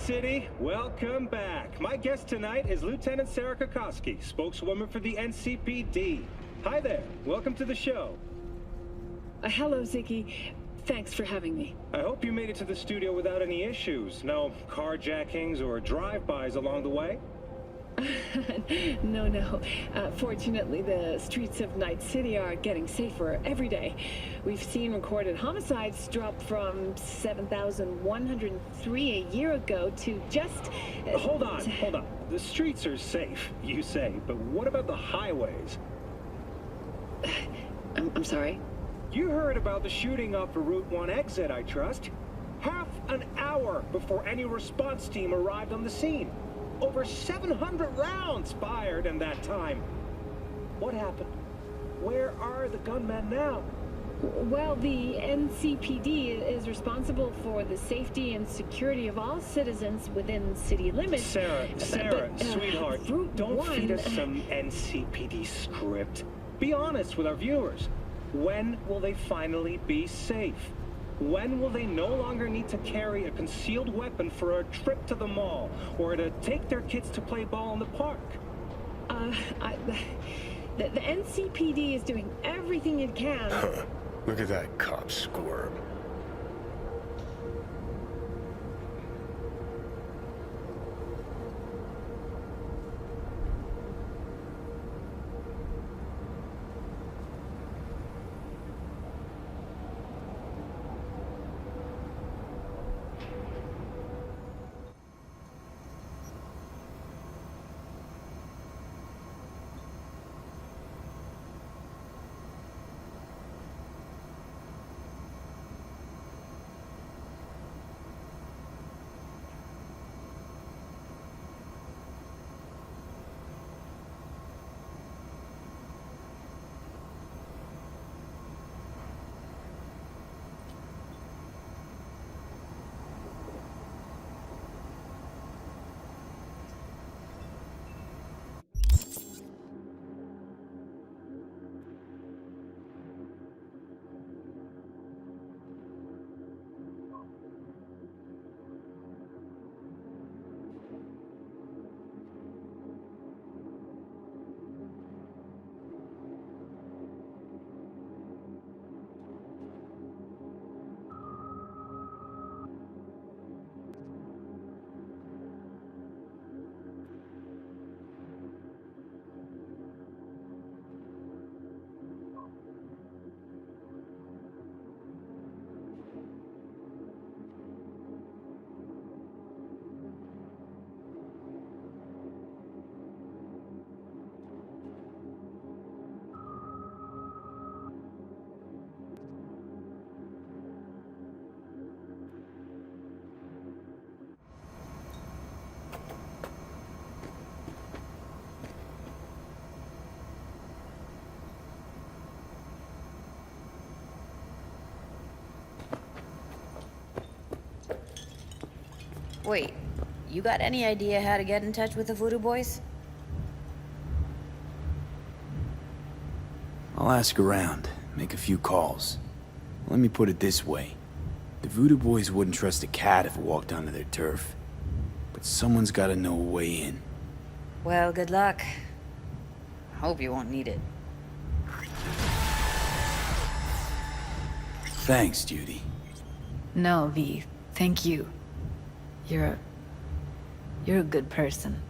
City, welcome back. My guest tonight is Lieutenant Sarah Kokoski, spokeswoman for the NCPD. Hi there, welcome to the show. Hello, Ziggy. Thanks for having me. I hope you made it to the studio without any issues. No carjackings or drive-bys along the way? No. Fortunately, the streets of Night City are getting safer every day. We've seen recorded homicides drop from 7,103 a year ago to just... Hold on. The streets are safe, you say, but what about the highways? I'm sorry? You heard about the shooting off the Route 1 exit, I trust. Half an hour before any response team arrived on the scene. Over 700 rounds fired in that time. What happened? Where are the gunmen now? Well, the NCPD is responsible for the safety and security of all citizens within city limits. Sarah, sweetheart, don't feed us some NCPD script. Be honest with our viewers. When will they finally be safe? When will they no longer need to carry a concealed weapon for a trip to the mall or to take their kids to play ball in the park? The NCPD is doing everything it can. Look at that cop squirm. Wait, you got any idea how to get in touch with the Voodoo Boys? I'll ask around, make a few calls. Let me put it this way. The Voodoo Boys wouldn't trust a cat if it walked onto their turf. But someone's gotta know a way in. Well, good luck. Hope you won't need it. Thanks, Judy. No, V. Thank you. You're a good person.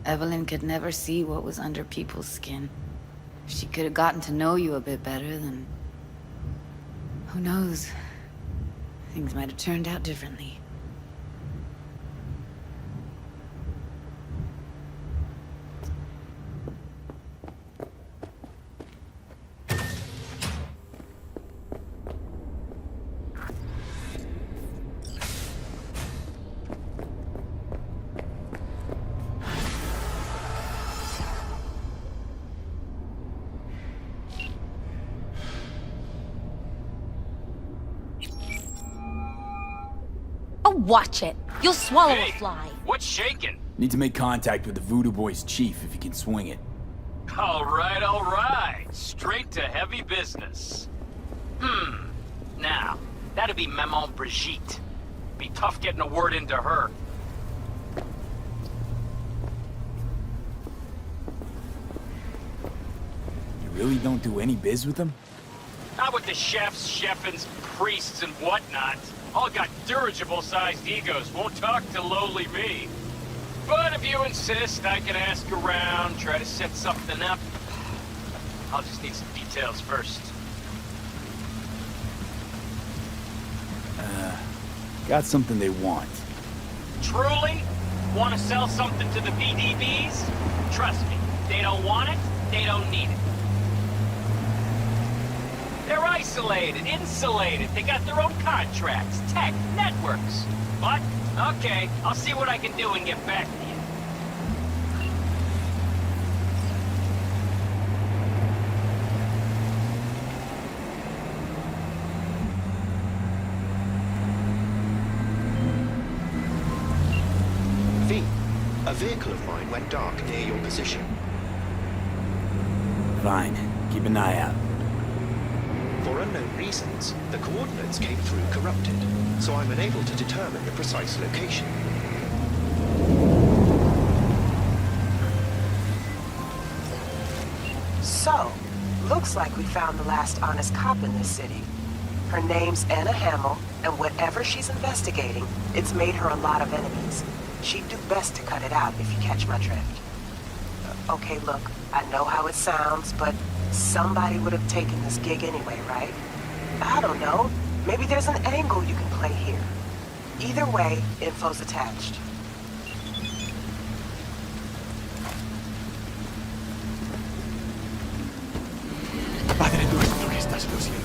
Evelyn could never see what was under people's skin. If she could have gotten to know you a bit better, then... who knows? Things might have turned out differently. Oh, watch it. You'll swallow a fly. What's shaking? Need to make contact with the Voodoo Boys chief if you can swing it. All right. Straight to heavy business. Now, that'd be Maman Brigitte. Be tough getting a word into her. really don't do any biz with them? Not with the chefs, chefins, priests, and whatnot. All got dirigible-sized egos, won't talk to lowly me. But if you insist, I can ask around, try to set something up. I'll just need some details first. Got something they want. Truly? Want to sell something to the VDBs? Trust me, they don't want it, they don't need it. They're isolated, insulated, they got their own contracts, tech, networks. But, okay, I'll see what I can do and get back to you. V, a vehicle of mine went dark near your position. Fine. Keep an eye out. For unknown reasons, the coordinates came through corrupted, so I'm unable to determine the precise location. So, looks like we found the last honest cop in this city. Her name's Anna Hamill, and whatever she's investigating, it's made her a lot of enemies. She'd do best to cut it out, if you catch my drift. Okay, look, I know how it sounds, but somebody would have taken this gig anyway, right? I don't know. Maybe there's an angle you can play here. Either way, info's attached. Padre nuestro que estás en los cielos.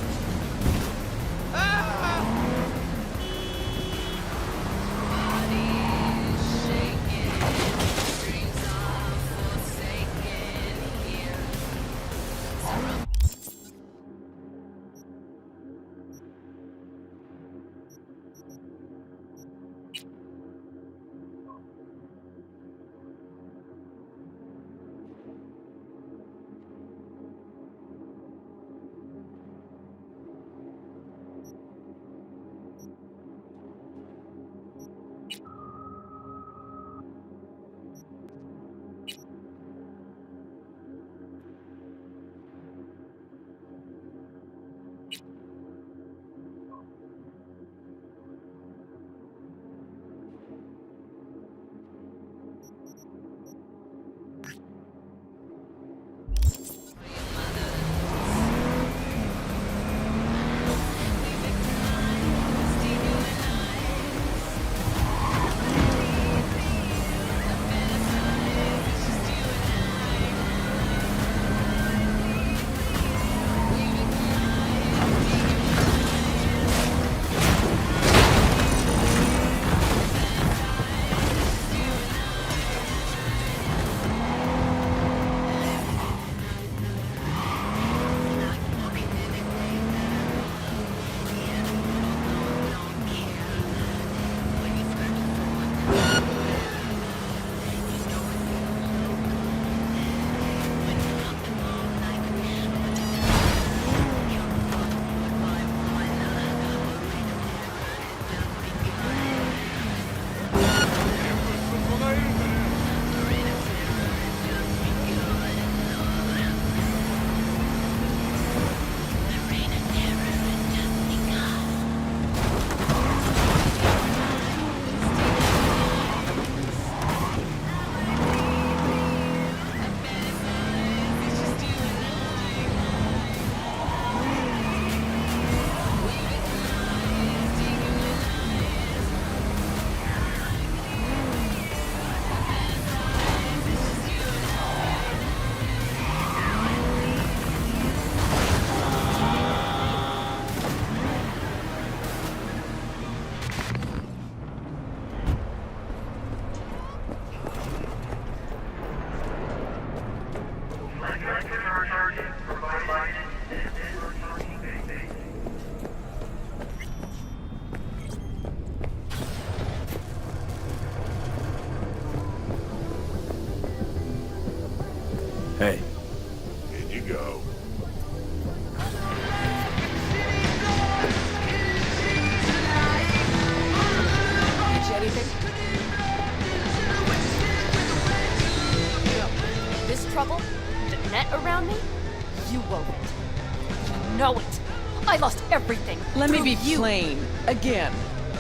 everything. Let me through be you. plain. Again.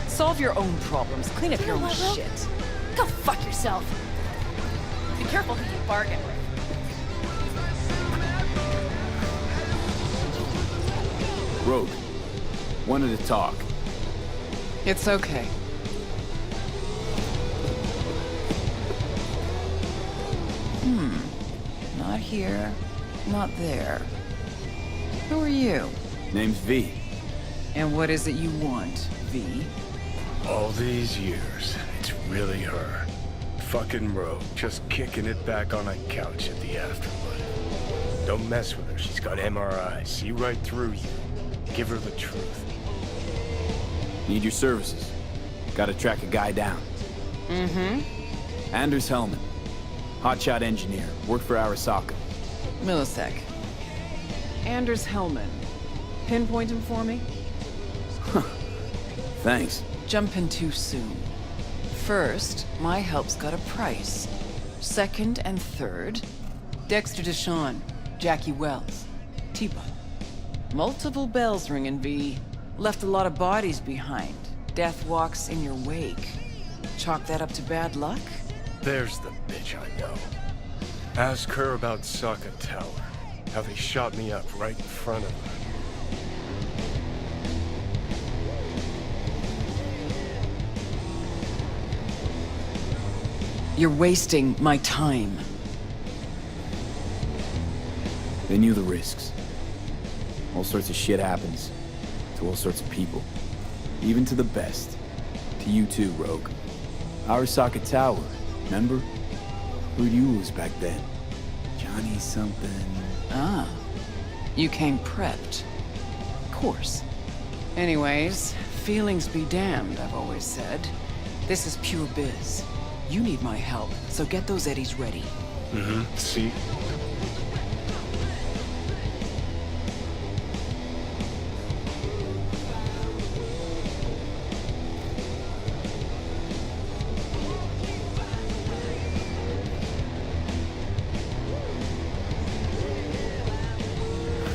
Solve your own problems. Clean up You your know own what, Will? shit. Go fuck yourself. Be careful who you bargain with. Rogue, wanted to talk. It's okay. Not here. Not there. Who are you? Name's V. And what is it you want, V? All these years, it's really her. Fucking Rogue, just kicking it back on a couch at the afterlife. Don't mess with her, she's got MRI, see right through you. Give her the truth. Need your services. Gotta track a guy down. Anders Hellman. Hotshot engineer. Worked for Arasaka. Millisec. Anders Hellman. Pinpoint him for me? Thanks. Jumping too soon. First, my help's got a price. Second and third, Dexter DeShawn, Jackie Wells, T-Bug. Multiple bells ringing, V. Left a lot of bodies behind. Death walks in your wake. Chalk that up to bad luck? There's the bitch I know. Ask her about Saka Tower. How they shot me up right in front of her. You're wasting my time. They knew the risks. All sorts of shit happens. To all sorts of people. Even to the best. To you too, Rogue. Arasaka Tower, remember? Who'd you lose back then? Johnny something... Ah. You came prepped. Of course. Anyways, feelings be damned, I've always said. This is pure biz. You need my help, so get those eddies ready. See?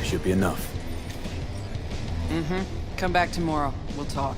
Should be enough. Come back tomorrow. We'll talk.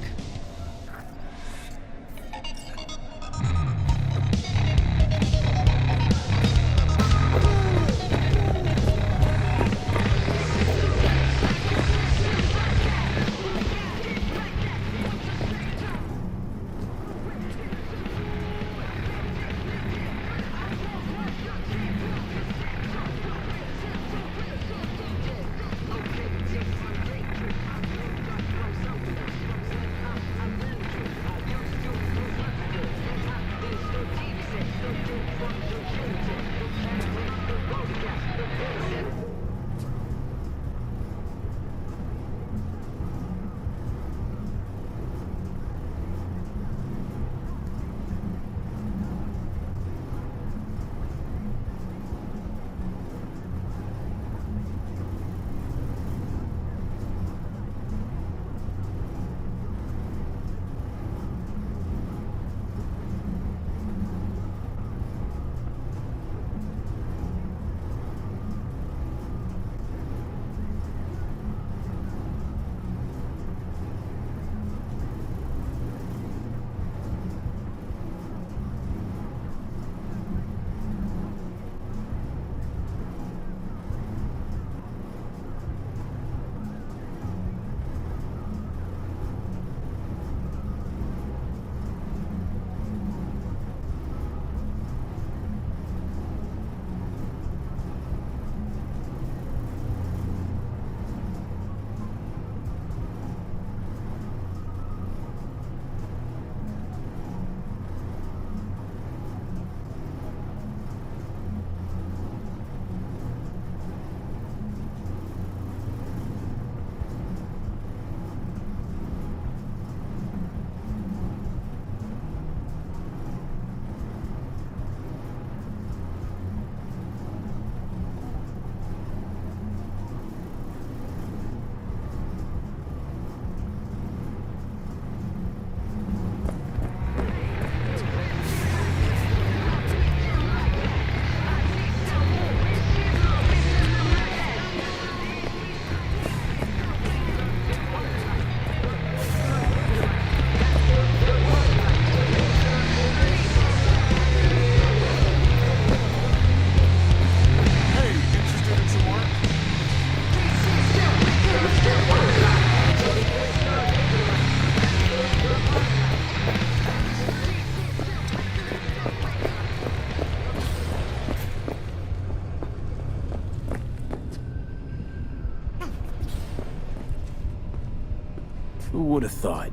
Who would have thought?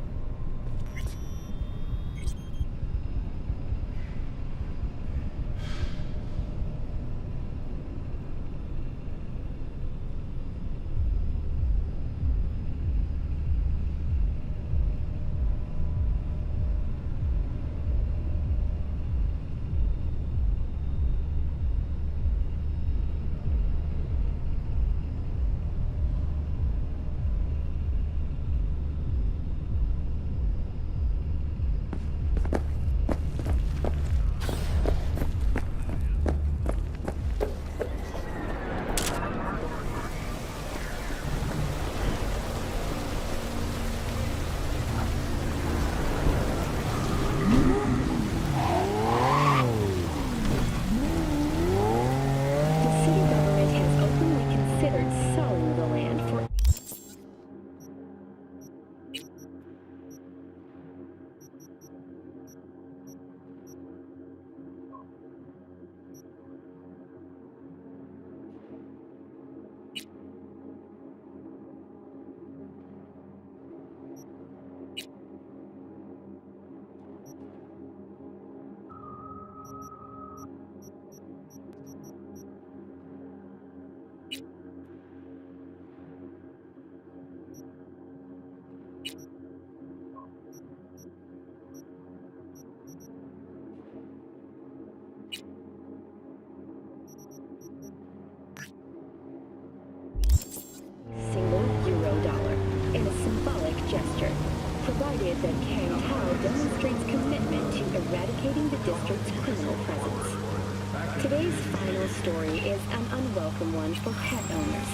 provided that Kang Tao demonstrates commitment to eradicating the district's criminal presence. Today's final story is an unwelcome one for pet owners.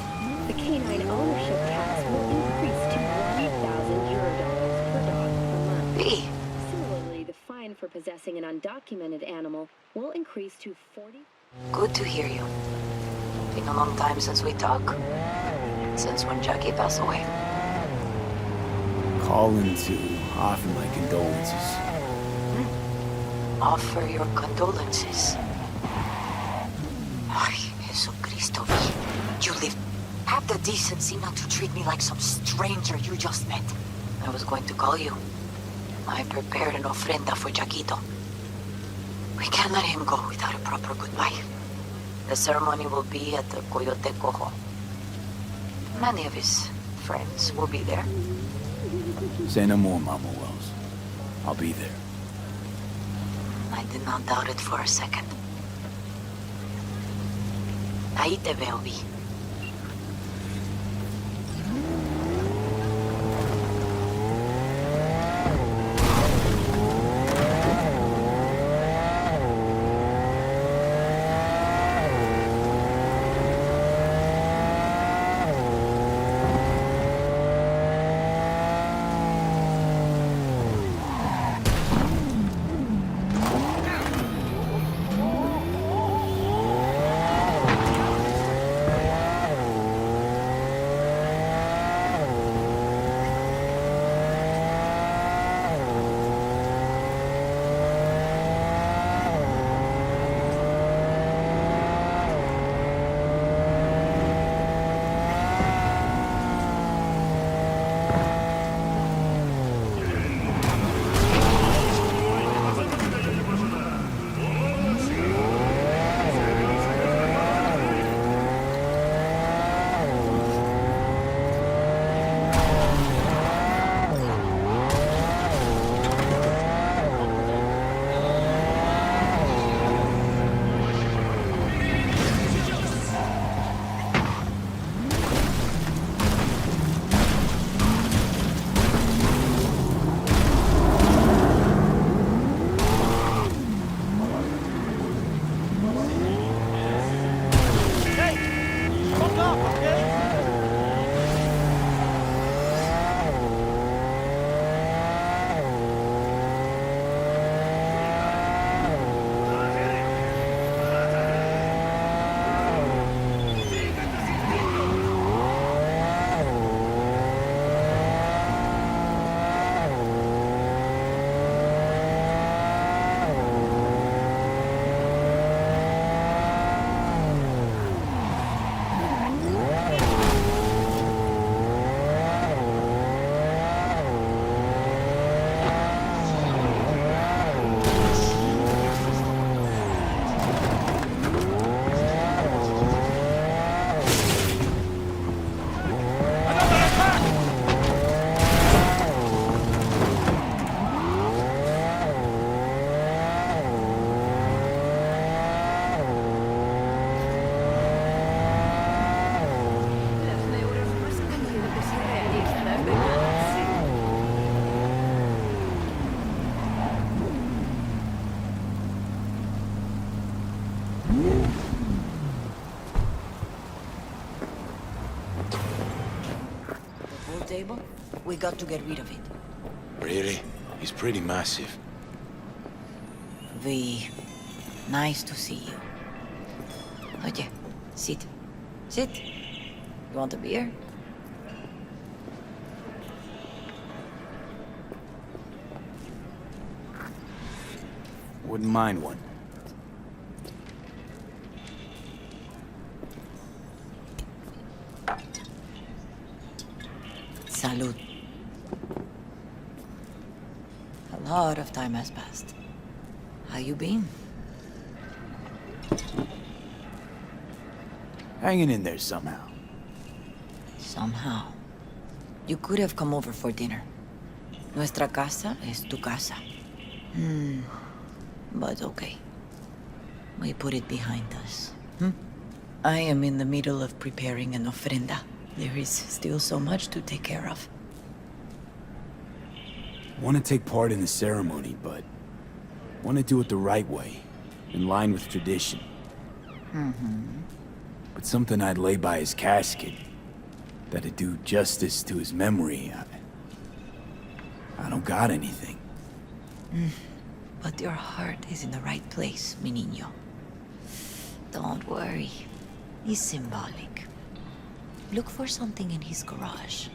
The canine ownership tax will increase to €1,000 per dog per month. Similarly, the fine for possessing an undocumented animal will increase to 40. Good to hear you. Been a long time since we talked. Since when Jackie passed away. Calling to offer my condolences. Offer your condolences. Ay, Jesucristo. You live. Have the decency not to treat me like some stranger you just met. I was going to call you. I prepared an ofrenda for Jaquito. We can't let him go without a proper goodbye. The ceremony will be at the Coyote Cojo. Many of his friends will be there. Say no more, Mama Wells. I'll be there. I did not doubt it for a second. Ahí te veo, Vi. We got to get rid of it. Really? He's pretty massive. V, nice to see you. Oye, sit. Sit. You want a beer? Wouldn't mind one. Salud. A lot of time has passed. How you been? Hanging in there somehow. Somehow. You could have come over for dinner. Nuestra casa es tu casa. But okay. We put it behind us. I am in the middle of preparing an ofrenda. There is still so much to take care of. Want to take part in the ceremony, but want to do it the right way, in line with tradition. But something I'd lay by his casket, that'd do justice to his memory, I don't got anything. But your heart is in the right place, mi niño. Don't worry. It's symbolic. Look for something in his garage.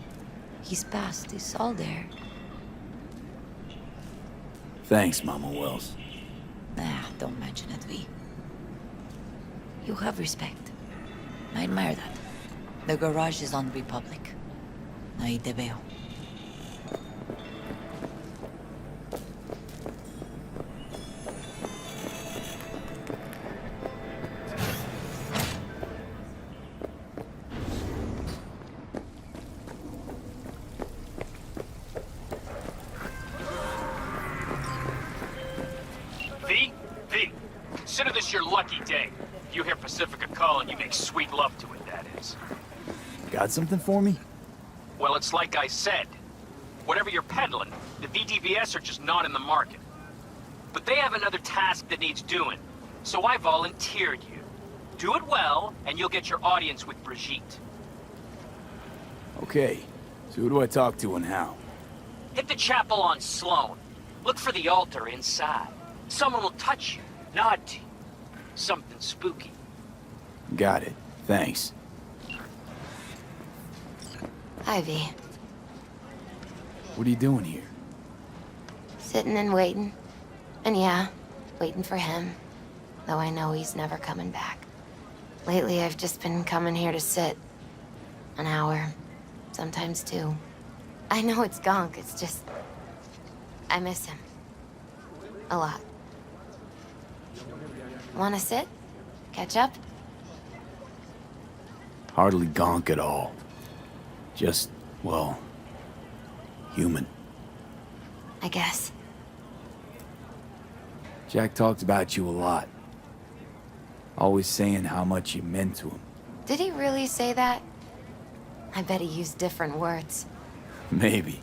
His past is all there. Thanks, Mama Wells. Don't mention it, V. You have respect. I admire that. The garage is on Republic. Ahí te veo. Consider this your lucky day. If you hear Pacifica calling, you make sweet love to it, that is. Got something for me? Well, it's like I said. Whatever you're peddling, the VDVS are just not in the market. But they have another task that needs doing, so I volunteered you. Do it well, and you'll get your audience with Brigitte. Okay, so who do I talk to and how? Hit the chapel on Sloan. Look for the altar inside. Someone will touch you, nod to you. Something spooky. Got it. Thanks. Ivy, What are you doing here? sitting and waiting. And yeah, waiting for him. Though I know he's never coming back. Lately, I've just been coming here to sit. An hour. Sometimes two. I know it's gunk, it's just... I miss him. A lot. Wanna sit? Catch up? Hardly gonk at all. Just, well, human. I guess. Jack talked about you a lot. Always saying how much you meant to him. Did he really say that? I bet he used different words. Maybe.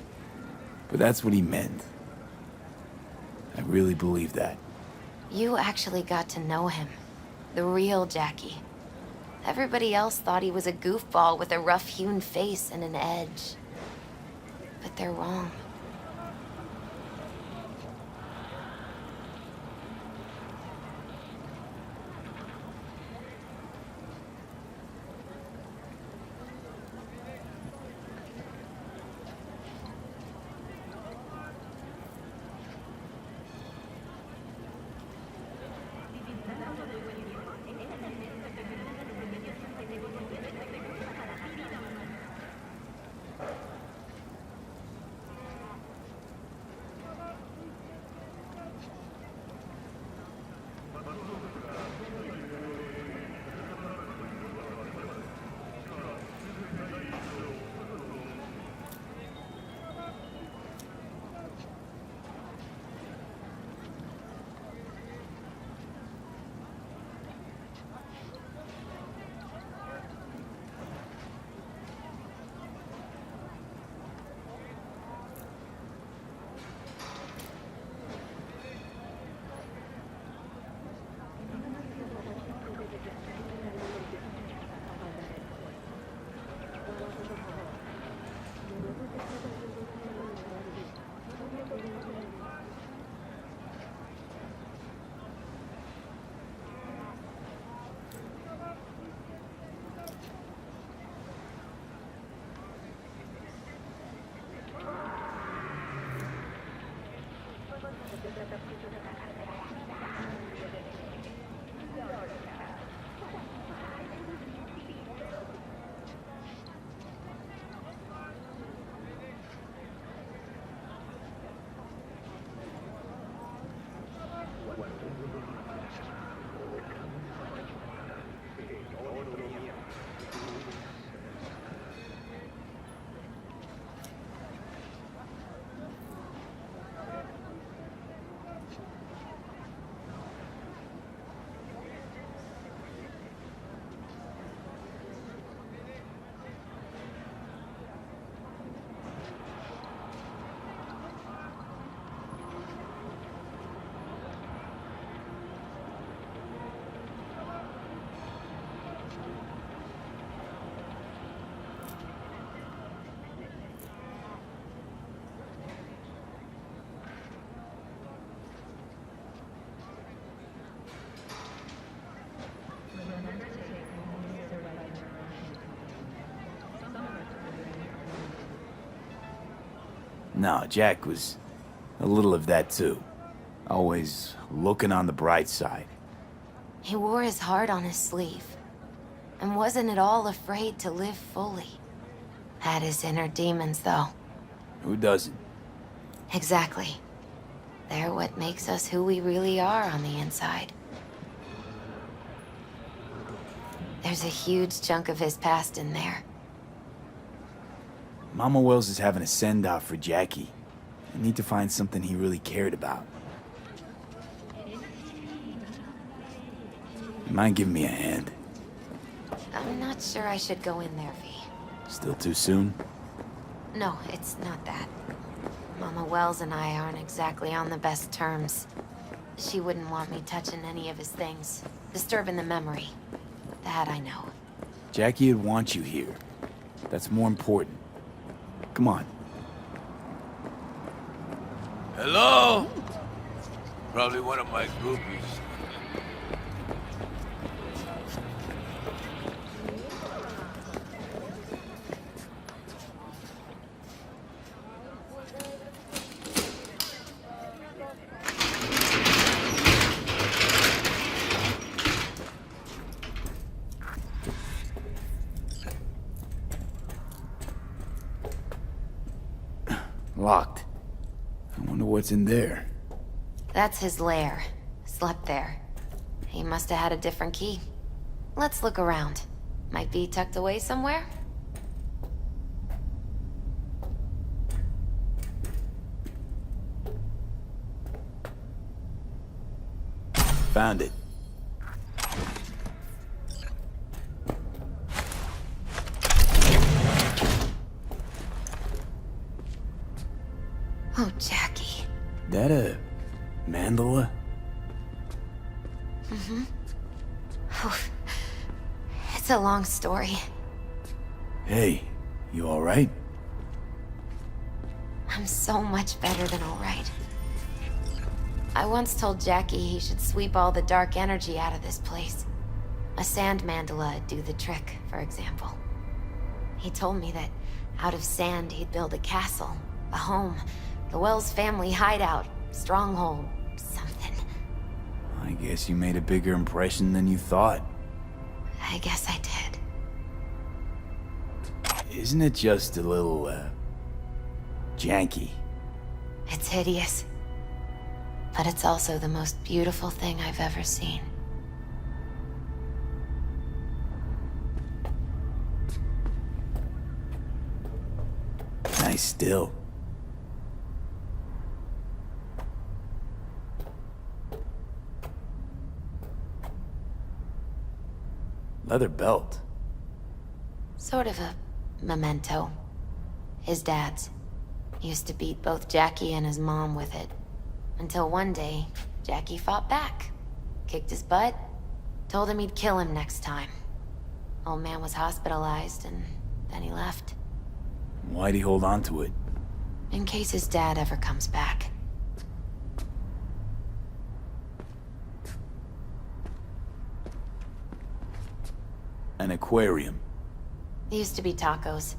But that's what he meant. I really believe that. You actually got to know him. The real Jackie. Everybody else thought he was a goofball with a rough-hewn face and an edge. But they're wrong. No, Jack was a little of that too. Always looking on the bright side. He wore his heart on his sleeve. And wasn't at all afraid to live fully. Had his inner demons, though. Who doesn't? Exactly. They're what makes us who we really are on the inside. There's a huge chunk of his past in there. Mama Wells is having a send-off for Jackie. I need to find something he really cared about. You mind giving me a hand? I'm not sure I should go in there, V. Still too soon? No, it's not that. Mama Wells and I aren't exactly on the best terms. She wouldn't want me touching any of his things, disturbing the memory. That I know. Jackie would want you here. That's more important. Come on. Hello? Probably one of my groupies. Locked. I wonder what's in there. That's his lair. Slept there. He must have had a different key. Let's look around. Might be tucked away somewhere? Found it. Oh, Jackie. That a mandala? Mm-hmm. Oh, it's a long story. Hey, you alright? I'm so much better than alright. I once told Jackie he should sweep all the dark energy out of this place. A sand mandala'd do the trick, for example. He told me that out of sand he'd build a castle, a home, the Wells family hideout, stronghold, something. I guess you made a bigger impression than you thought. I guess I did. Isn't it just a little, janky? It's hideous. But it's also the most beautiful thing I've ever seen. Nice still. Leather belt. Sort of a memento. His dad's. Used to beat both Jackie and his mom with it. Until one day, Jackie fought back. Kicked his butt. Told him he'd kill him next time. Old man was hospitalized, and then he left. Why'd he hold on to it? In case his dad ever comes back. An aquarium. It used to be Taco's.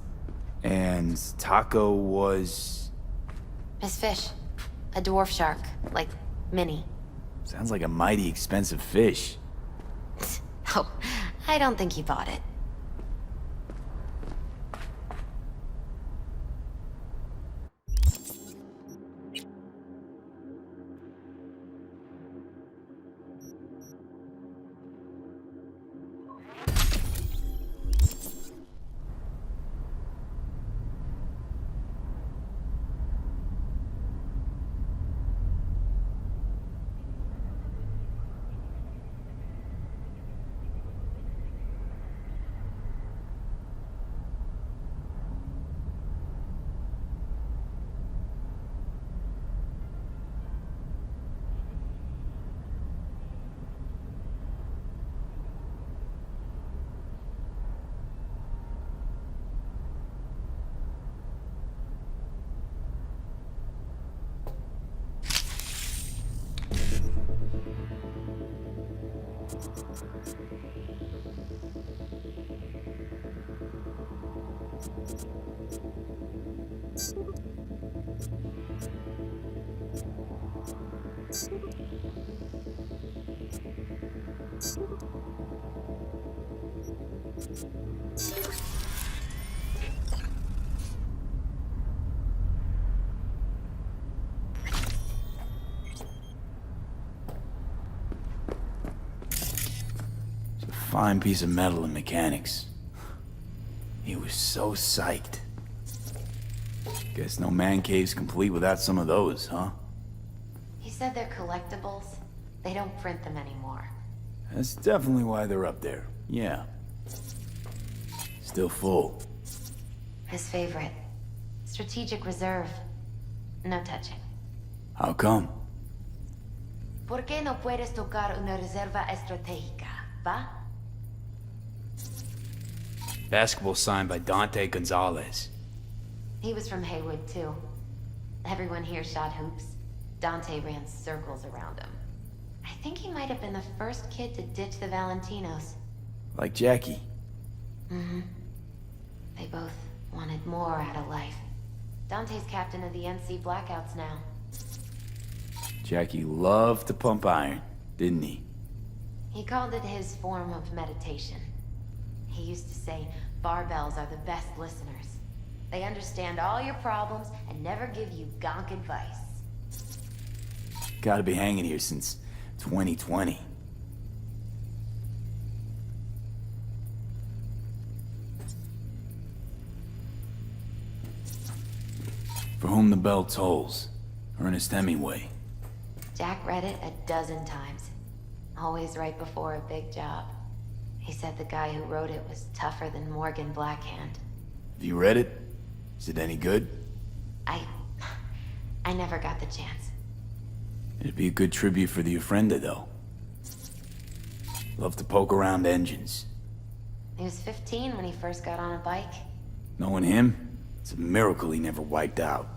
And Taco was... His fish. A dwarf shark. Like, Minnie. Sounds like a mighty expensive fish. Oh, I don't think he bought it. Fine piece of metal and mechanics. He was so psyched. Guess no man cave's complete without some of those, huh? He said they're collectibles. They don't print them anymore. That's definitely why they're up there. Yeah. Still full. His favorite. Strategic reserve. No touching. How come? ¿Por qué no puedes tocar una reserva estratégica, va? Basketball signed by Dante Gonzalez. He was from Haywood, too. Everyone here shot hoops. Dante ran circles around him. I think he might have been the first kid to ditch the Valentinos. Like Jackie. Mm-hmm. They both wanted more out of life. Dante's captain of the NC Blackouts now. Jackie loved to pump iron, didn't he? He called it his form of meditation. He used to say, barbells are the best listeners. They understand all your problems and never give you gonk advice. Gotta be hanging here since 2020. For whom the bell tolls. Ernest Hemingway. Jack read it a dozen times. Always right before a big job. He said the guy who wrote it was tougher than Morgan Blackhand. Have you read it? Is it any good? I never got the chance. It'd be a good tribute for the Ofrenda, though. Love to poke around engines. He was 15 when he first got on a bike. Knowing him, it's a miracle he never wiped out.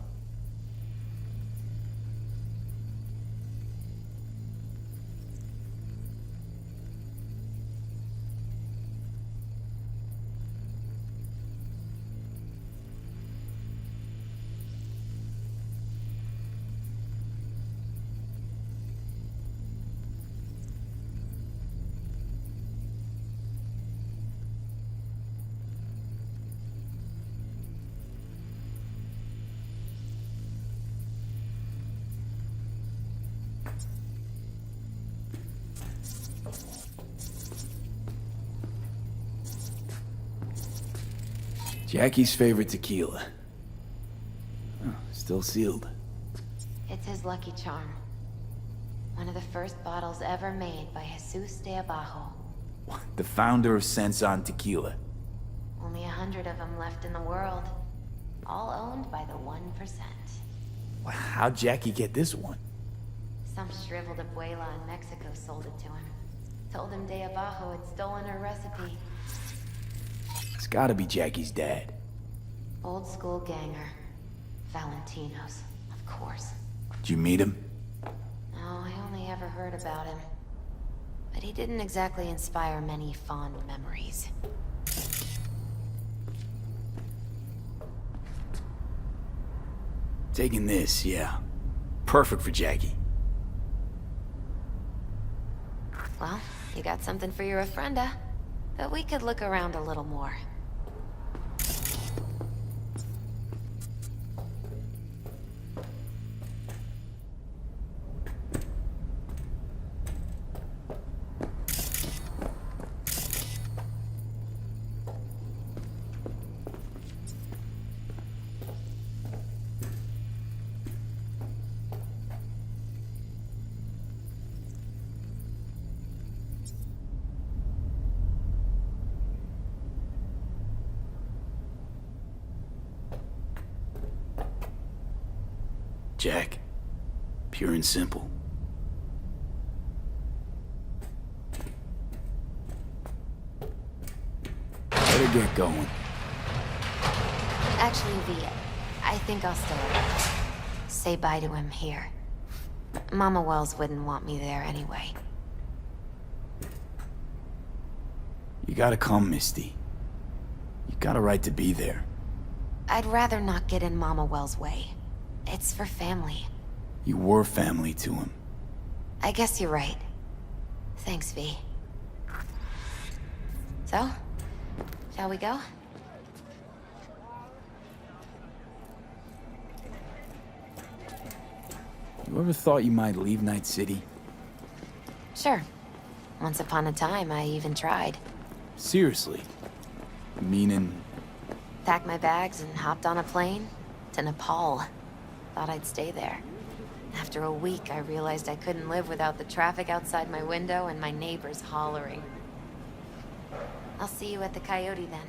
Jackie's favorite tequila. Oh, still sealed. It's his lucky charm. One of the first bottles ever made by Jesus de Abajo. The founder of Sensan Tequila. Only 100 of them left in the world. All owned by the 1%. Wow, how'd Jackie get this one? Some shriveled abuela in Mexico sold it to him. Told him de Abajo had stolen her recipe. It's gotta be Jackie's dad. Old school ganger. Valentinos, of course. Did you meet him? No, I only ever heard about him. But he didn't exactly inspire many fond memories. Taking this, yeah. Perfect for Jackie. Well, you got something for your Ofrenda. But we could look around a little more. Jack. Pure and simple. Better get going. Actually, V, I think I'll stay. Say bye to him here. Mama Wells wouldn't want me there anyway. You gotta come, Misty. You got a right to be there. I'd rather not get in Mama Wells' way. It's for family. You were family to him. I guess you're right. Thanks, V. So, shall we go? You ever thought you might leave Night City? Sure. Once upon a time, I even tried. Seriously? Meaning... Packed my bags and hopped on a plane to Nepal. Thought I'd stay there. After a week, I realized I couldn't live without the traffic outside my window and my neighbors hollering. I'll see you at the Coyote then.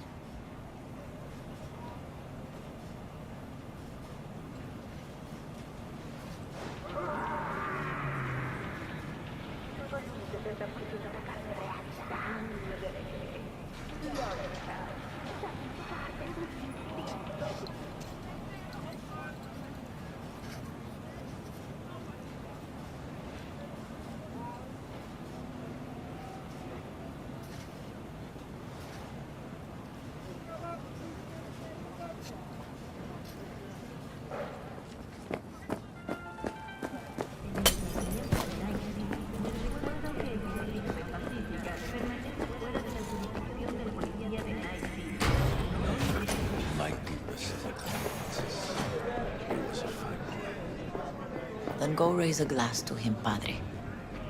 Then go raise a glass to him, Padre.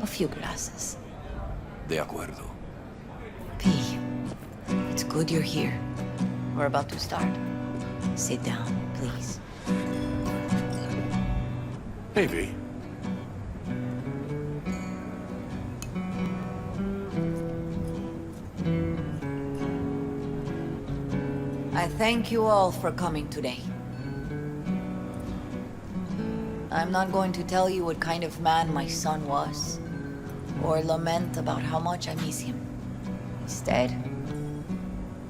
A few glasses. De acuerdo. P, it's good you're here. We're about to start. Sit down, please. Hey, V. I thank you all for coming today. I'm not going to tell you what kind of man my son was, or lament about how much I miss him. Instead,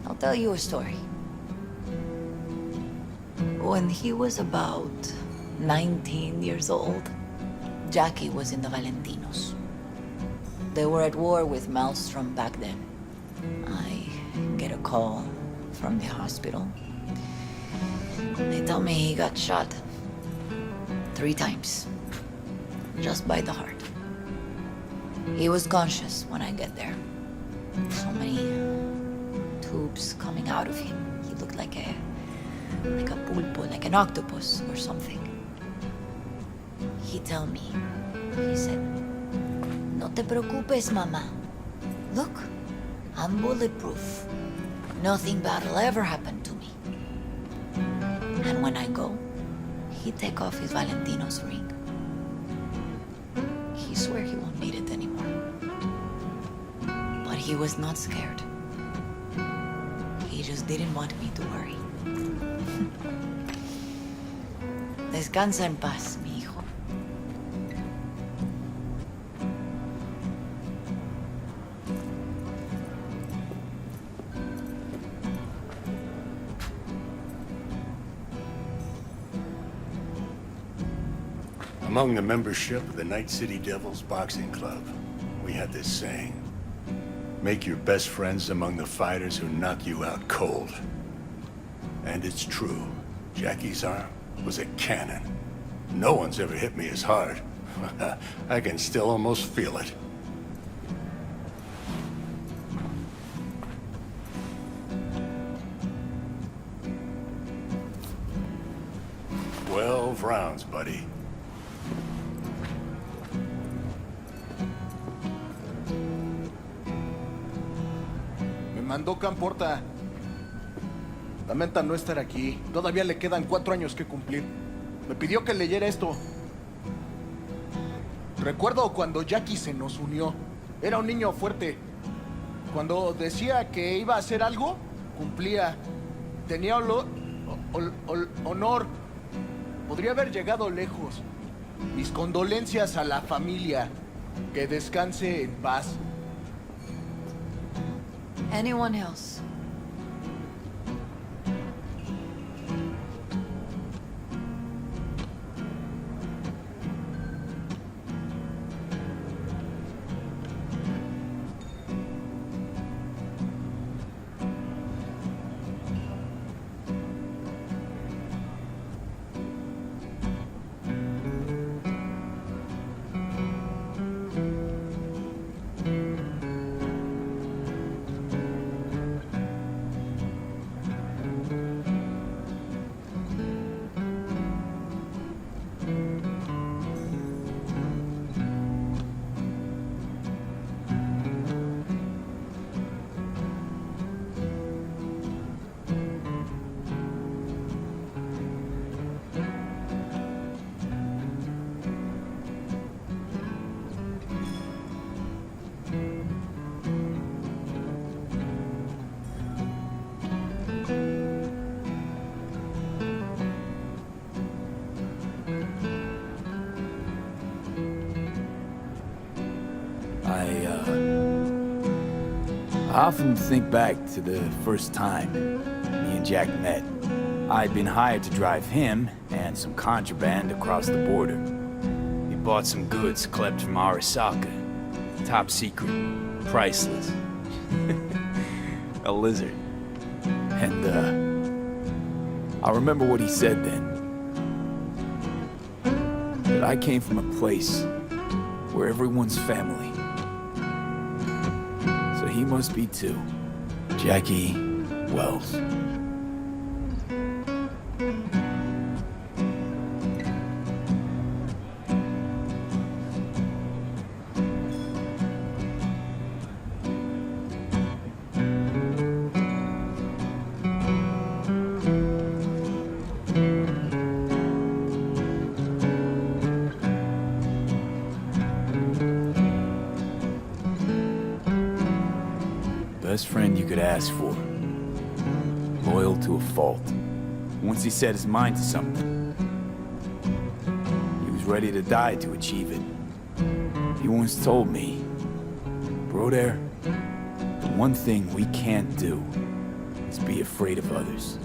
I'll tell you a story. When he was about 19 years old, Jackie was in the Valentinos. They were at war with Maelstrom back then. I get a call from the hospital. They tell me he got shot 3 times, just by the heart. He was conscious when I get there. So many tubes coming out of him. He looked like a pulpo, like an octopus or something. He tell me, he said, "No te preocupes, mama. Look, I'm bulletproof. Nothing bad will ever happen to me." And when I go, he take off his Valentino's ring. He swear he won't need it anymore. But he was not scared. He just didn't want me to worry. Descansa en paz, mi hijo. Among the membership of the Night City Devils Boxing Club, we had this saying: make your best friends among the fighters who knock you out cold. And it's true. Jackie's arm was a cannon. No one's ever hit me as hard. I can still almost feel it. "12 rounds, buddy." Me mandó Camporta. Lamenta no estar aquí. Todavía le quedan 4 años que cumplir. Me pidió que leyera esto. Recuerdo cuando Jackie se nos unió. Era un niño fuerte. Cuando decía que iba a hacer algo, cumplía. Tenía honor. Podría haber llegado lejos. Mis condolencias a la familia. Que descanse en paz. Anyone else? I often think back to the first time me and Jack met. I'd been hired to drive him and some contraband across the border. He bought some goods klept from Arasaka. Top secret, priceless. A lizard. And, I remember what he said then. That I came from a place where everyone's family. So he must be too. Jackie Wells. Best friend you could ask for. Loyal to a fault. Once he set his mind to something, he was ready to die to achieve it. He once told me, Broder, the one thing we can't do is be afraid of others.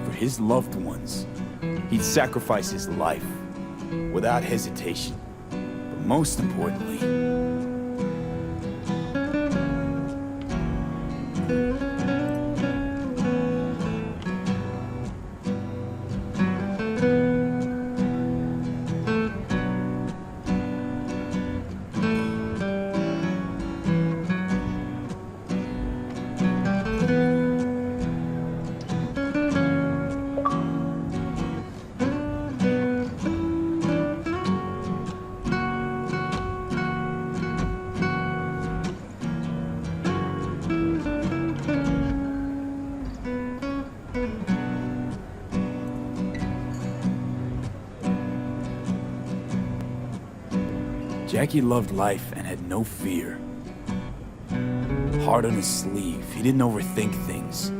For his loved ones, he'd sacrifice his life, without hesitation. But most importantly, Jackie loved life and had no fear. Heart on his sleeve, he didn't overthink things.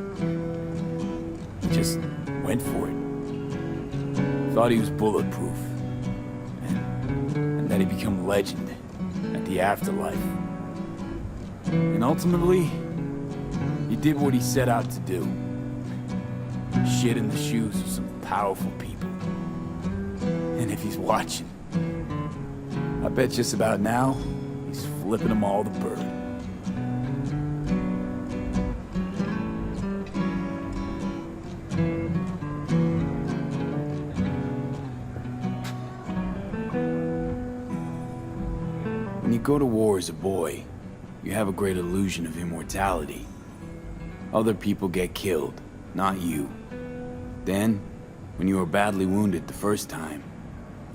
He just went for it. Thought he was bulletproof. And that he'd become legend at the afterlife. And ultimately, he did what he set out to do. Shit in the shoes of some powerful people. And if he's watching, I bet just about now, he's flipping them all the bird. When you go to war as a boy, you have a great illusion of immortality. Other people get killed, not you. Then, when you are badly wounded the first time,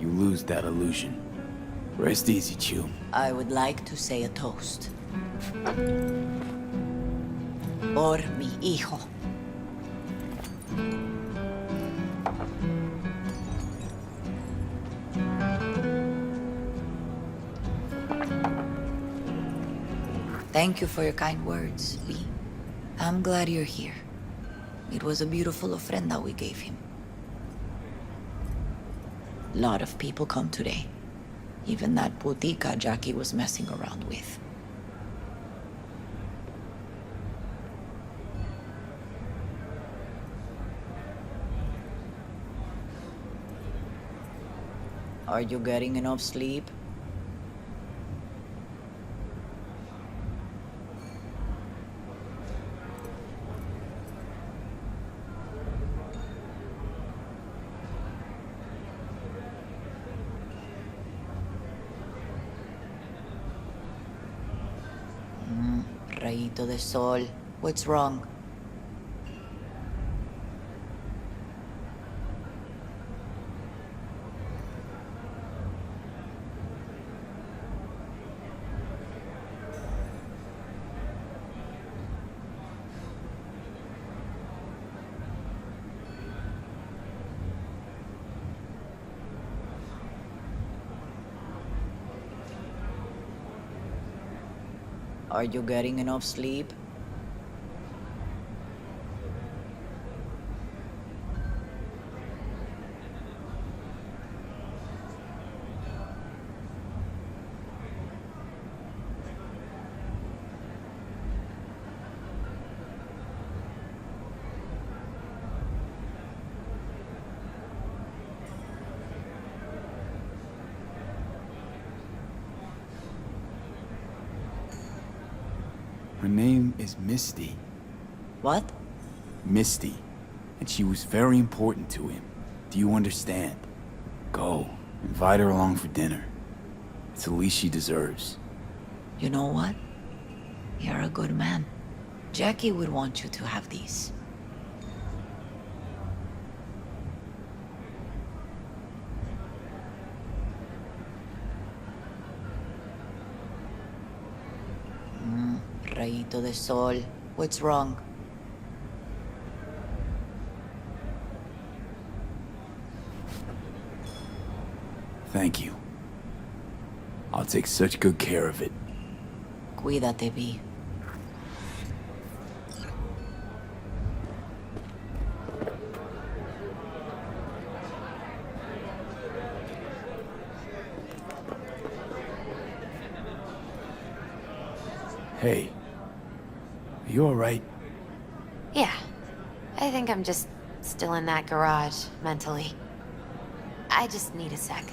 you lose that illusion. Rest easy, Chew. I would like to say a toast. Por mi hijo. Thank you for your kind words, V. I'm glad you're here. It was a beautiful ofrenda we gave him. A lot of people come today. Even that putica Jackie was messing around with. Are you getting enough sleep? Rayito de sol. What's wrong? Are you getting enough sleep? Her name is Misty. What? Misty. And she was very important to him. Do you understand? Go. Invite her along for dinner. It's the least she deserves. You know what? You're a good man. Jackie would want you to have these. Rayito de sol. What's wrong? Thank you. I'll take such good care of it. Cuídate, Vi. Hey. Are you alright? Yeah. I think I'm just still in that garage, mentally. I just need a sec.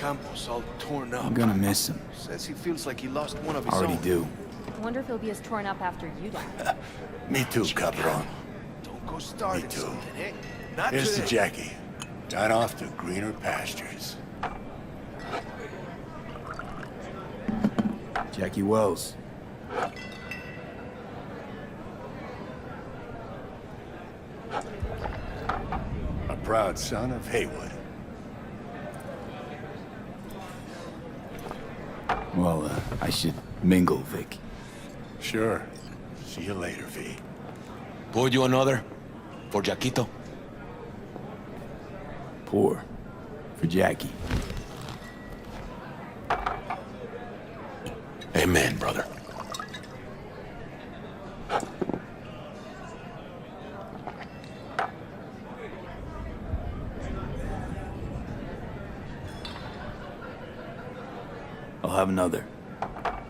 Campos all torn up. I'm gonna miss him. Says he feels like he lost one of his Already own. do. I wonder if he'll be as torn up after you die. Me too, cabron. Don't go starting Me too. something, eh? Not Here's to today. Jackie. Gone off to greener pastures. Jackie Wells. A proud son of Haywood. Well, I should mingle, Vic. Sure. See you later, V. Pour you another? For Jaquito? Pour. For Jackie. Amen, brother. I'll have another.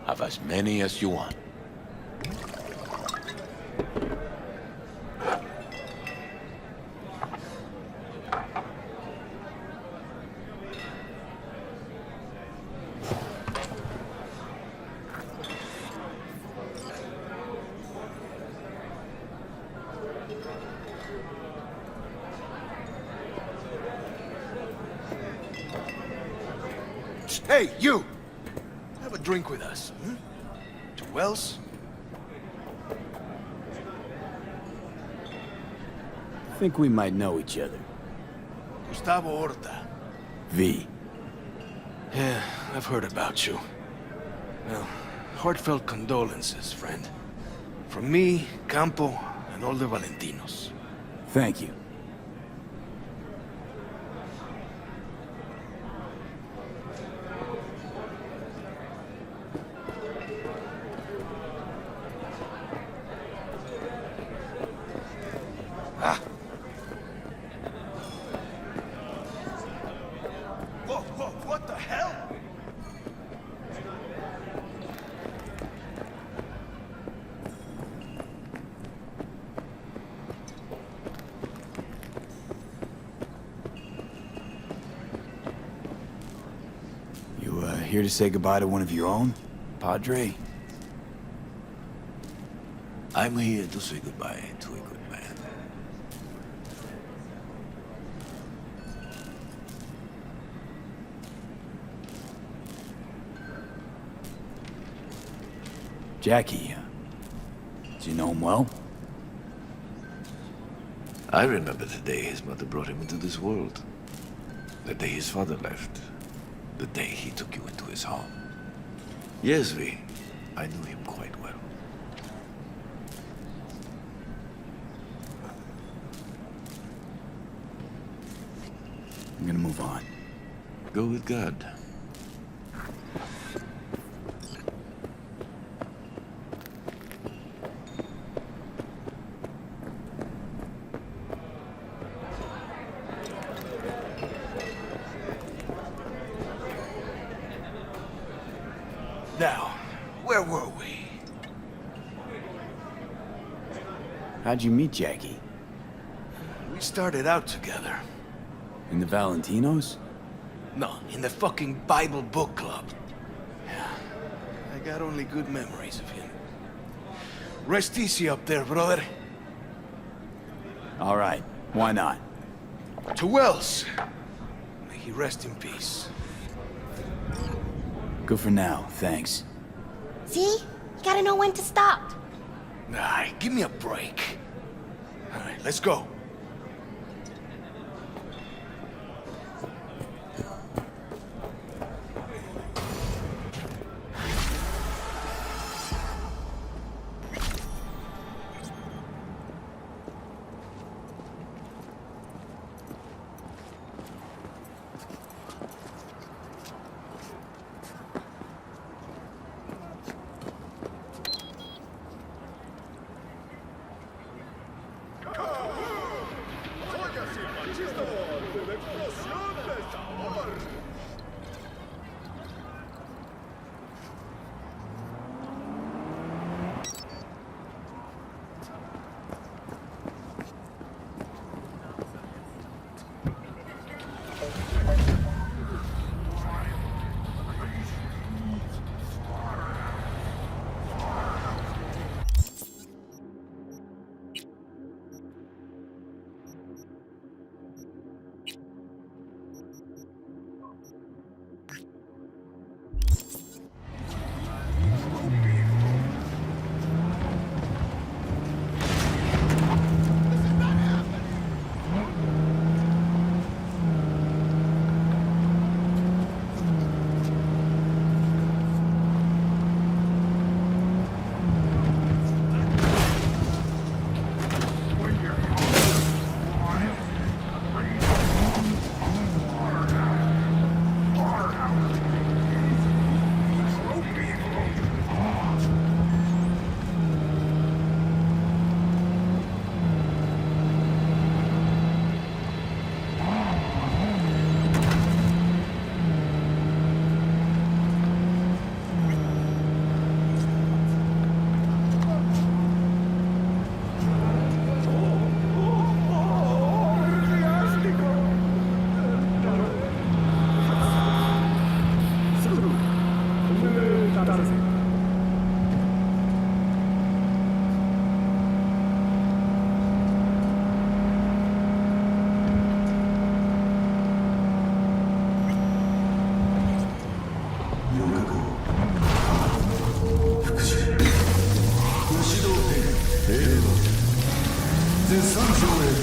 Have as many as you want. Hey, you! Have a drink with us, hmm? To Wells? I think we might know each other. Gustavo Horta. V. Yeah, I've heard about you. Well, heartfelt condolences, friend. From me, Campo, and all the Valentinos. Thank you. Whoa, what the hell? You, here to say goodbye to one of your own, Padre? I'm here to say goodbye to a good man. Jackie, do you know him well? I remember the day his mother brought him into this world. The day his father left. The day he took you into his home. Yes, V. I knew him quite well. I'm gonna move on. Go with God. Now, where were we? How'd you meet Jackie? We started out together. In the Valentinos? No, in the fucking Bible book club. Yeah, I got only good memories of him. Rest easy up there, brother. All right, why not? To Wells. May he rest in peace. Good for now, thanks. See? You gotta know when to stop. Nah, give me a break. All right, let's go. The sanctuary.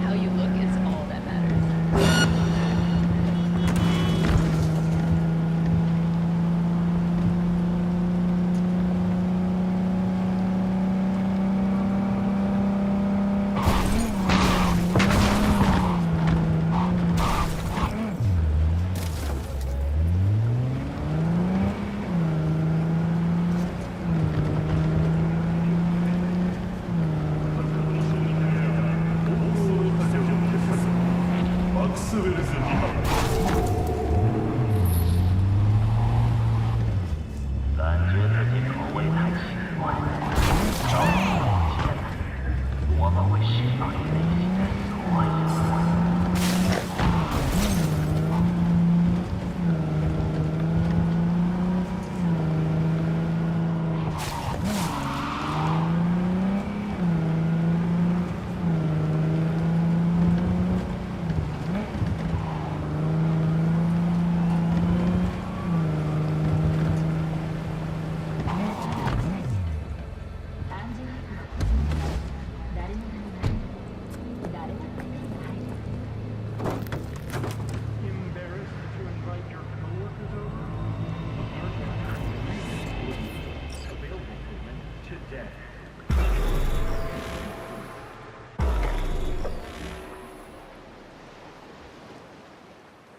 How you look is all that matters.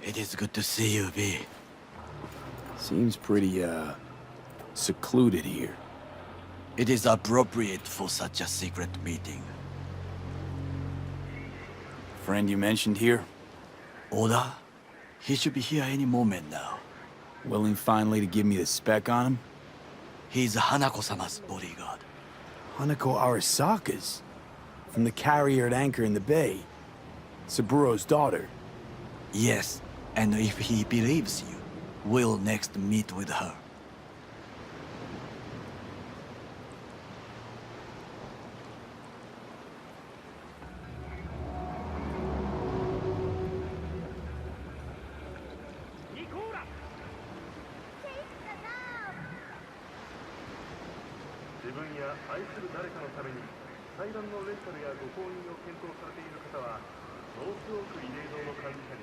It is good to see you, V. Seems pretty, secluded here. It is appropriate for such a secret meeting. Friend you mentioned here? Oda? He should be here any moment now. Willing finally to give me the spec on him? He's Hanako-sama's bodyguard. Hanako Arasaka's? From the carrier at anchor in the bay. Saburo's daughter. Yes, and if he believes you, we'll next meet with her.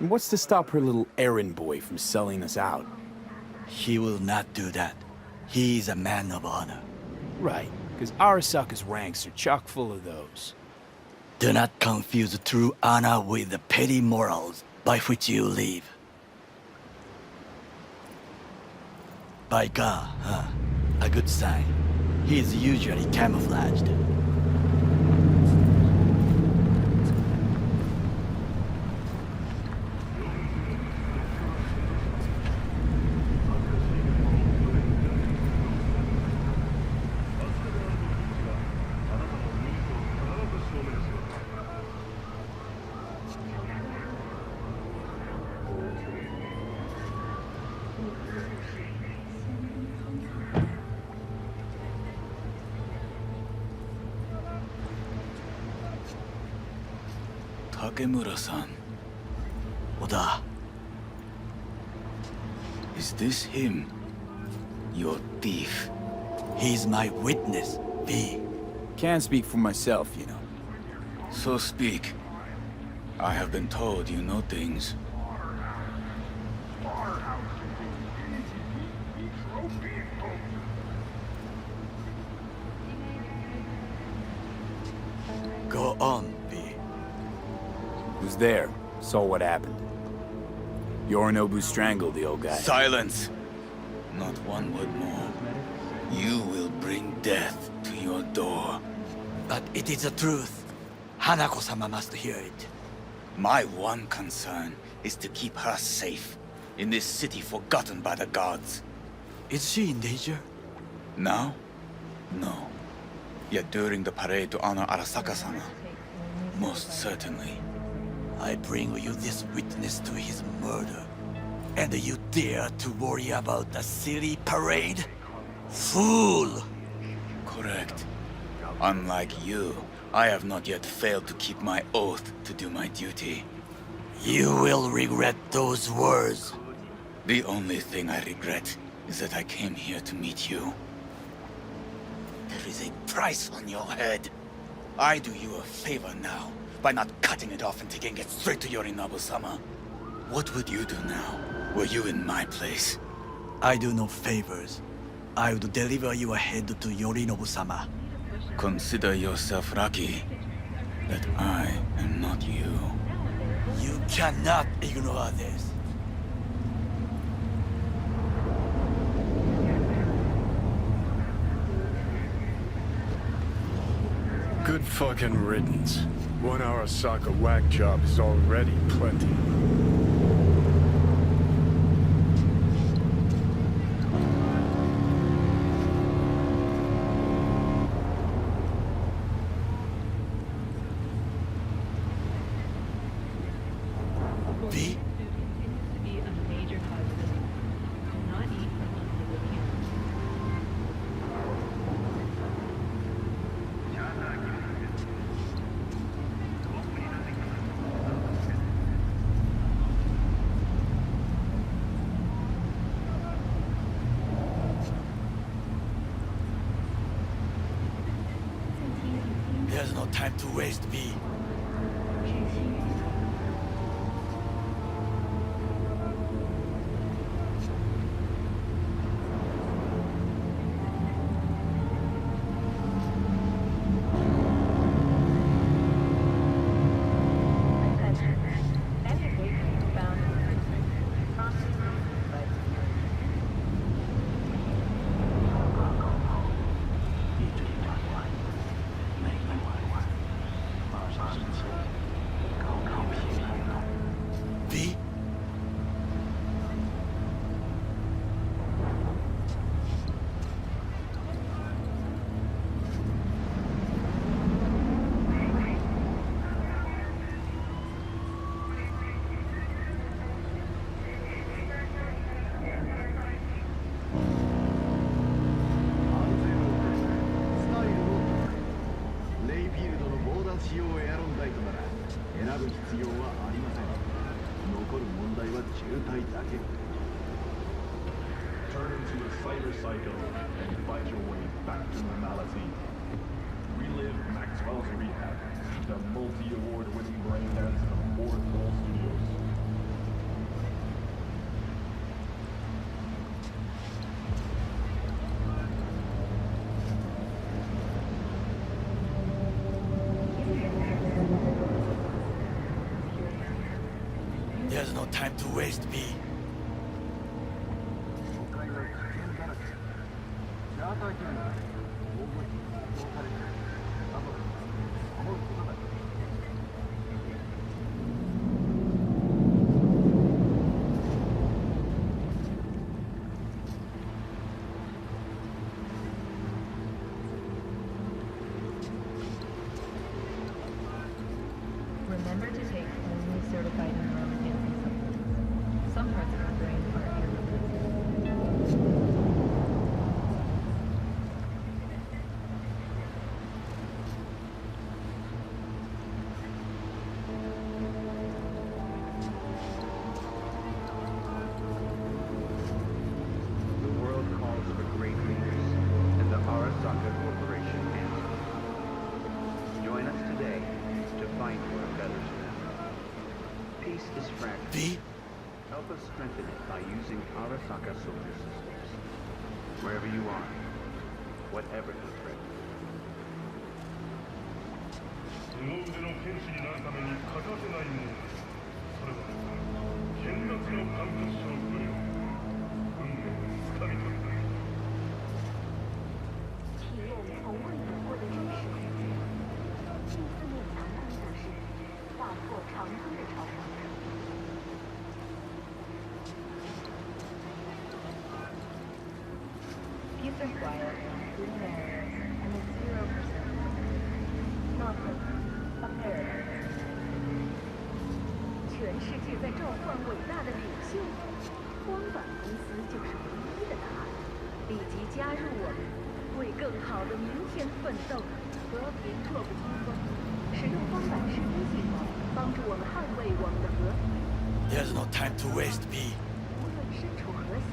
And what's to stop her little errand boy from selling us out? He will not do that. He is a man of honor. Right, because Arasaka's ranks are chock full of those. Do not confuse true honor with the petty morals by which you live. By God, huh? A good sign. He is usually camouflaged. Takemura-san. Oda. Is this him? Your thief? He's my witness, V. Can't speak for myself, you know. So speak. I have been told you know things. Go on, V. Was there, saw what happened. Yorinobu strangled the old guy. Silence! Not one word more. You will bring death to your door. But it is the truth. Hanako-sama must hear it. My one concern is to keep her safe in this city forgotten by the gods. Is she in danger? Now? No. Yet during the parade to honor Arasaka-sama, most certainly. I bring you this witness to his murder. And you dare to worry about the city parade? Fool! Correct. Unlike you, I have not yet failed to keep my oath to do my duty. You will regret those words. The only thing I regret is that I came here to meet you. There is a price on your head. I do you a favor now by not cutting it off and taking it straight to Yorinobu-sama. What would you do now, were you in my place? I do no favors. I would deliver your head to Yorinobu-sama. Consider yourself lucky that I am not you. You cannot ignore this. Good fucking riddance. 1 Arasaka whack job is already plenty. V? There's no time to waste, V. V? Turn into a cyber psycho and fight your way back to normality. Relive Maxwell's Rehab, the multi-award-winning brain dance of Fourth Wall Studios. There's no time to waste, V. Remember to take only certified neuroenhancing supplements. Some parts of the brain are irreplaceable. The world calls for great leaders, and the Arasaka Corporation answers. Join us today to fight for a better tomorrow. Peace is fragile. V? Help us strengthen it by using Arasaka solar systems. Wherever you are, whatever the threat. 凄腕の剣士になるために欠かせないもの。それは剣奪の感覚者をぶりを運命をつかみ取る。体验从未有过的真实空间。近4面残酷的是，打破常规的超常。Peace and quiet, including areas, and a 0% nothing. A paradise. 全世界在召唤伟大的领袖。光板公司就是唯一的答案。立即加入我们，为更好的明天奋斗。和平弱不禁风，使用光板识别系统帮助我们捍卫我们的和平。There's no time to waste, B. 无论身处何险。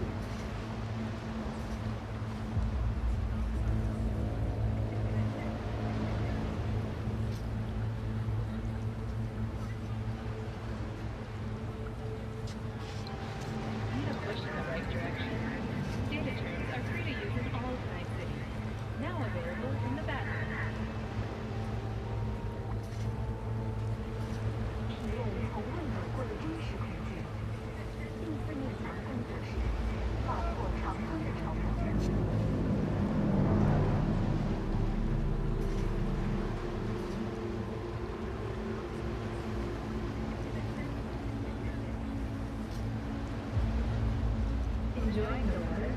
Enjoying the weather?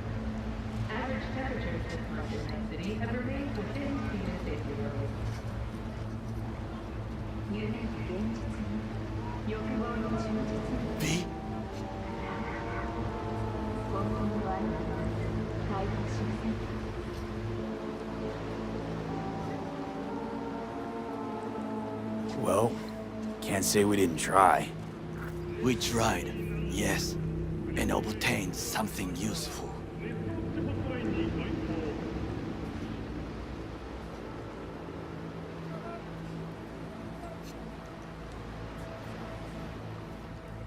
Average temperatures this month in my city have remained within speed of safety levels. B? Well, can't say we didn't try. We tried, yes, and obtained something useful.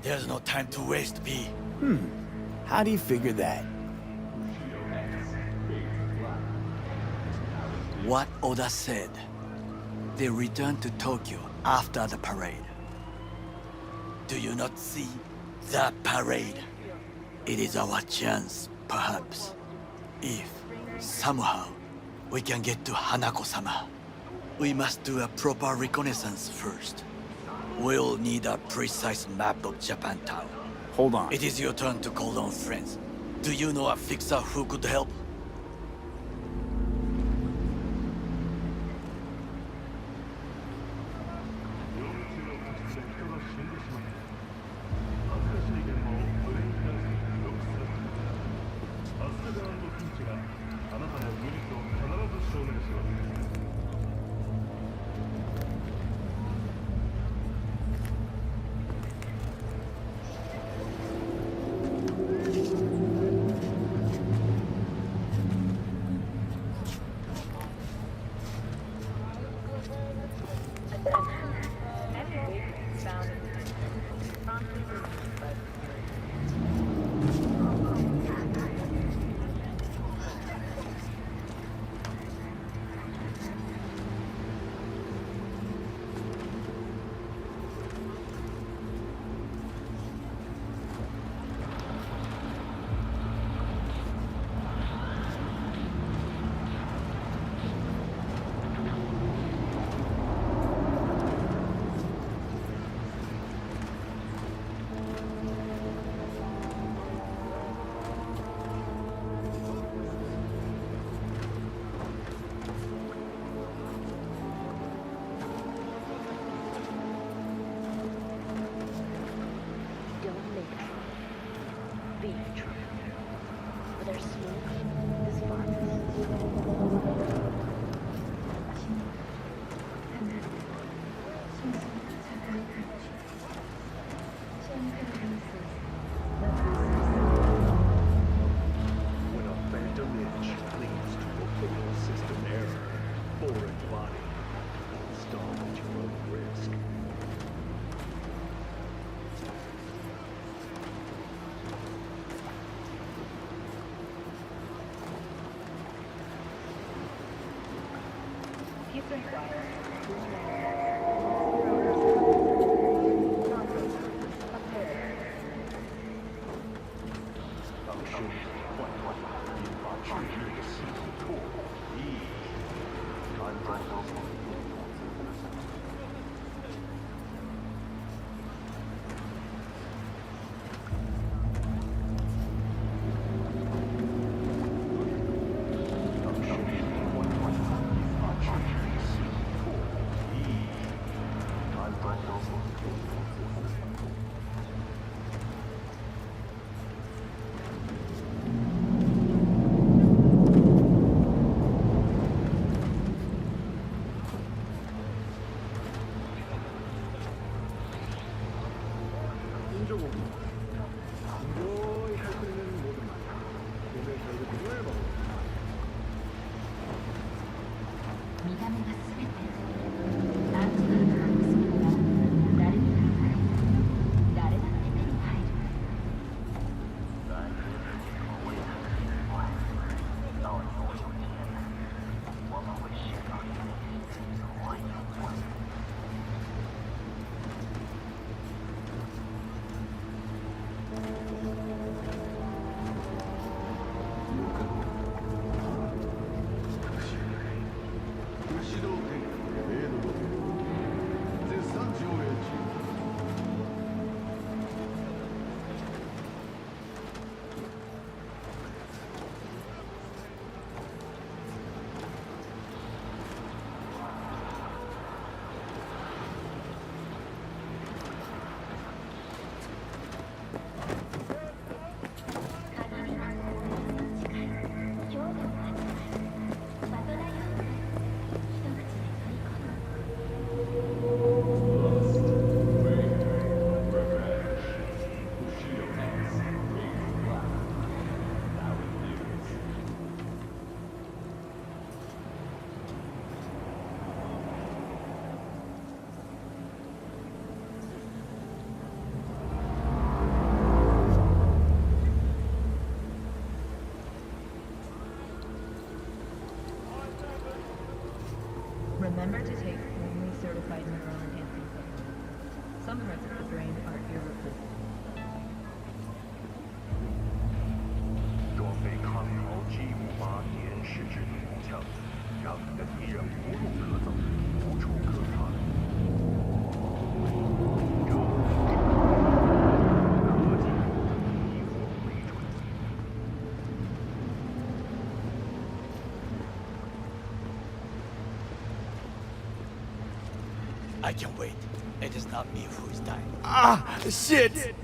There's no time to waste, B. How do you figure that? What Oda said. They returned to Tokyo after the parade. Do you not see the parade? It is our chance, perhaps. If, somehow, we can get to Hanako-sama. We must do a proper reconnaissance first. We'll need a precise map of Japantown. Hold on. It is your turn to call on friends. Do you know a fixer who could help? Remember to take only certified neural enhancing supplements. Some parts of the brain are irreplaceable. 若非抗豪继5点矢志猛将，让你的敌人无路可走，无处可藏。这科技以我为准。I can wait. It is not me who is dying. Ah, shit!